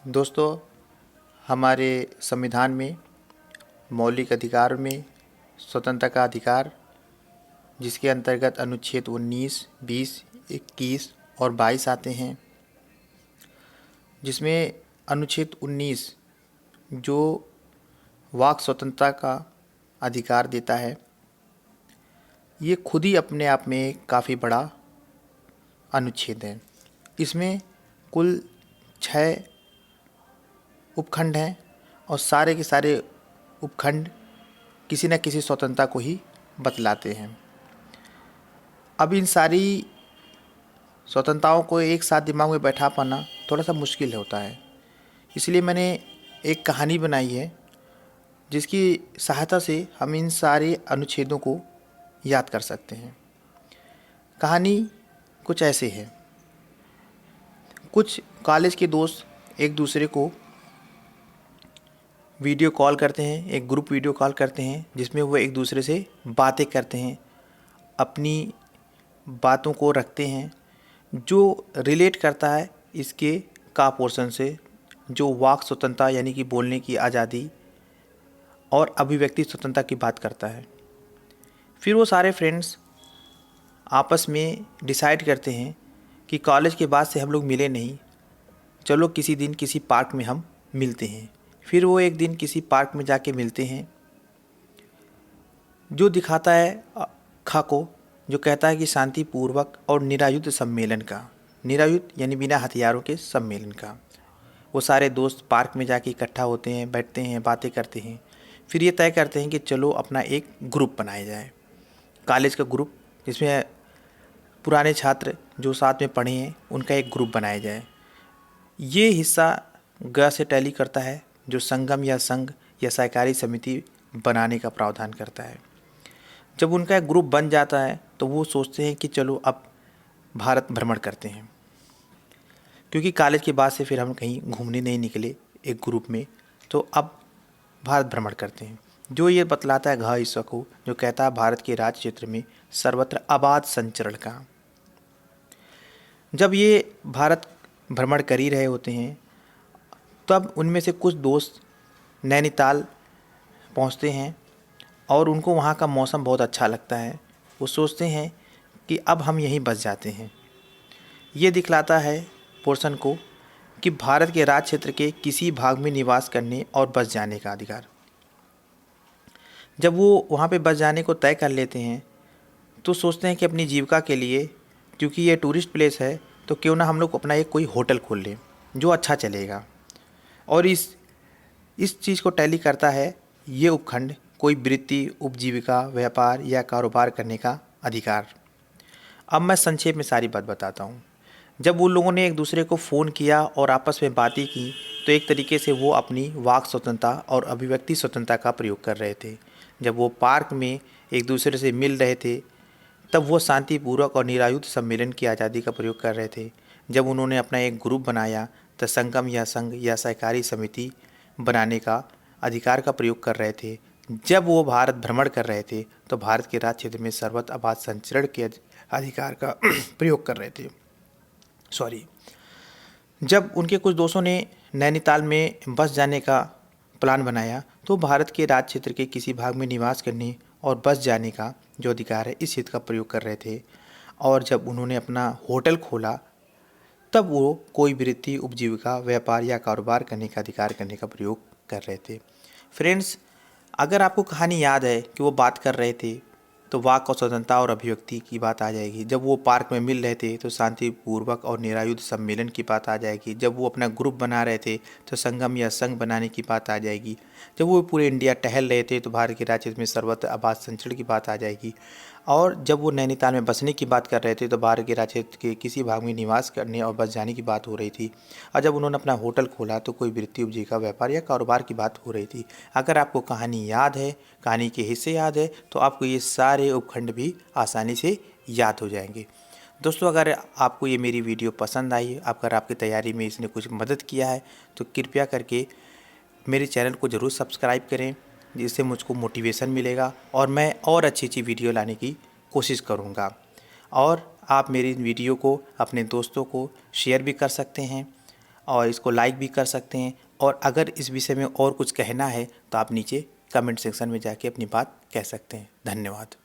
दोस्तों, हमारे संविधान में मौलिक अधिकार में स्वतंत्रता का अधिकार, जिसके अंतर्गत अनुच्छेद 19, 20, 21 और 22 आते हैं। जिसमें अनुच्छेद 19 जो वाक स्वतंत्रता का अधिकार देता है, ये खुद ही अपने आप में काफ़ी बड़ा अनुच्छेद है। इसमें कुल 6 उपखंड हैं और सारे के सारे उपखंड किसी न किसी स्वतंत्रता को ही बतलाते हैं। अब इन सारी स्वतंत्रताओं को एक साथ दिमाग में बैठा पाना थोड़ा सा मुश्किल होता है। इसलिए मैंने एक कहानी बनाई है जिसकी सहायता से हम इन सारे अनुच्छेदों को याद कर सकते हैं। कहानी कुछ ऐसे है। कुछ कॉलेज के दोस्त एक दूसरे को वीडियो कॉल करते हैं, एक ग्रुप वीडियो कॉल करते हैं जिसमें वो एक दूसरे से बातें करते हैं, अपनी बातों को रखते हैं जो रिलेट करता है इसके का पोर्शन से, जो वाक स्वतंत्रता यानी कि बोलने की आज़ादी और अभिव्यक्ति स्वतंत्रता की बात करता है। फिर वो सारे फ्रेंड्स आपस में डिसाइड करते हैं कि कॉलेज के बाद से हम लोग मिले नहीं, चलो किसी दिन किसी पार्क में हम मिलते हैं। फिर वो एक दिन किसी पार्क में जाके मिलते हैं, जो दिखाता है खा को, जो कहता है कि शांतिपूर्वक और निरायुध सम्मेलन का, निरायुध यानी बिना हथियारों के सम्मेलन का। वो सारे दोस्त पार्क में जाके इकट्ठा होते हैं, बैठते हैं, बातें करते हैं। फिर ये तय करते हैं कि चलो अपना एक ग्रुप बनाया जाए, कॉलेज का ग्रुप, जिसमें पुराने छात्र जो साथ में पढ़े हैं उनका एक ग्रुप बनाया जाए। ये हिस्सा ग से टैली करता है, जो संगम या संघ या सहकारी समिति बनाने का प्रावधान करता है। जब उनका एक ग्रुप बन जाता है तो वो सोचते हैं कि चलो अब भारत भ्रमण करते हैं, क्योंकि कॉलेज के बाद से फिर हम कहीं घूमने नहीं निकले एक ग्रुप में, तो अब भारत भ्रमण करते हैं। जो ये बतलाता है घ ईश्वर को, जो कहता है भारत के राज्य क्षेत्र में सर्वत्र अबाध संचरण का। जब ये भारत भ्रमण कर ही रहे होते हैं तब उनमें से कुछ दोस्त नैनीताल पहुंचते हैं और उनको वहाँ का मौसम बहुत अच्छा लगता है। वो सोचते हैं कि अब हम यहीं बस जाते हैं। ये दिखलाता है पोर्शन को कि भारत के राज्य क्षेत्र के किसी भाग में निवास करने और बस जाने का अधिकार। जब वो वहाँ पे बस जाने को तय कर लेते हैं तो सोचते हैं कि अपनी जीविका के लिए, क्योंकि ये टूरिस्ट प्लेस है, तो क्यों ना हम लोग अपना एक कोई होटल खोल लें जो अच्छा चलेगा। और इस चीज़ को टैली करता है ये उपखंड, कोई वृत्ति, उपजीविका, व्यापार या कारोबार करने का अधिकार। अब मैं संक्षेप में सारी बात बताता हूँ। जब उन लोगों ने एक दूसरे को फ़ोन किया और आपस में बातें की तो एक तरीके से वो अपनी वाक स्वतंत्रता और अभिव्यक्ति स्वतंत्रता का प्रयोग कर रहे थे। जब वो पार्क में एक दूसरे से मिल रहे थे तब वो शांतिपूर्वक और निरायुध सम्मेलन की आज़ादी का प्रयोग कर रहे थे। जब उन्होंने अपना एक ग्रुप बनाया तो संगम या संघ या सहकारी समिति बनाने का अधिकार का प्रयोग कर रहे थे। जब वो भारत भ्रमण कर रहे थे तो भारत के राज्य क्षेत्र में सर्वत्र आबाद संचरण के अधिकार का प्रयोग कर रहे थे। जब उनके कुछ दोस्तों ने नैनीताल में बस जाने का प्लान बनाया तो भारत के राज्य क्षेत्र के किसी भाग में निवास करने और बस जाने का जो अधिकार है इस हित का प्रयोग कर रहे थे। और जब उन्होंने अपना होटल खोला तब वो कोई वृत्ति, उपजीविका, व्यापार या कारोबार करने का अधिकार करने का प्रयोग कर रहे थे। फ्रेंड्स, अगर आपको कहानी याद है कि वो बात कर रहे थे तो वाक और स्वतंत्रता और अभिव्यक्ति की बात आ जाएगी। जब वो पार्क में मिल रहे थे तो शांतिपूर्वक और निरायुध सम्मेलन की बात आ जाएगी। जब वो अपना ग्रुप बना रहे थे तो संगम या संघ बनाने की बात आ जाएगी। जब वो पूरे इंडिया टहल रहे थे तो भारत के राज्य में सर्वत्र आबाद संचरण की बात आ जाएगी। और जब वो नैनीताल में बसने की बात कर रहे थे तो भारत के राज्य के किसी भाग में निवास करने और बस जाने की बात हो रही थी। और जब उन्होंने अपना होटल खोला तो कोई वृत्ति, उपजीविका, व्यापार या कारोबार की बात हो रही थी। अगर आपको कहानी याद है, कहानी के हिस्से याद है, तो आपको ये सारे उपखंड भी आसानी से याद हो जाएंगे। दोस्तों, अगर आपको ये मेरी वीडियो पसंद आई, अगर आपकी तैयारी में इसने कुछ मदद किया है तो कृपया करके मेरे चैनल को ज़रूर सब्सक्राइब करें, जिससे मुझको मोटिवेशन मिलेगा और मैं और अच्छी अच्छी वीडियो लाने की कोशिश करूँगा। और आप मेरी वीडियो को अपने दोस्तों को शेयर भी कर सकते हैं और इसको लाइक भी कर सकते हैं। और अगर इस विषय में और कुछ कहना है तो आप नीचे कमेंट सेक्शन में जाके अपनी बात कह सकते हैं। धन्यवाद।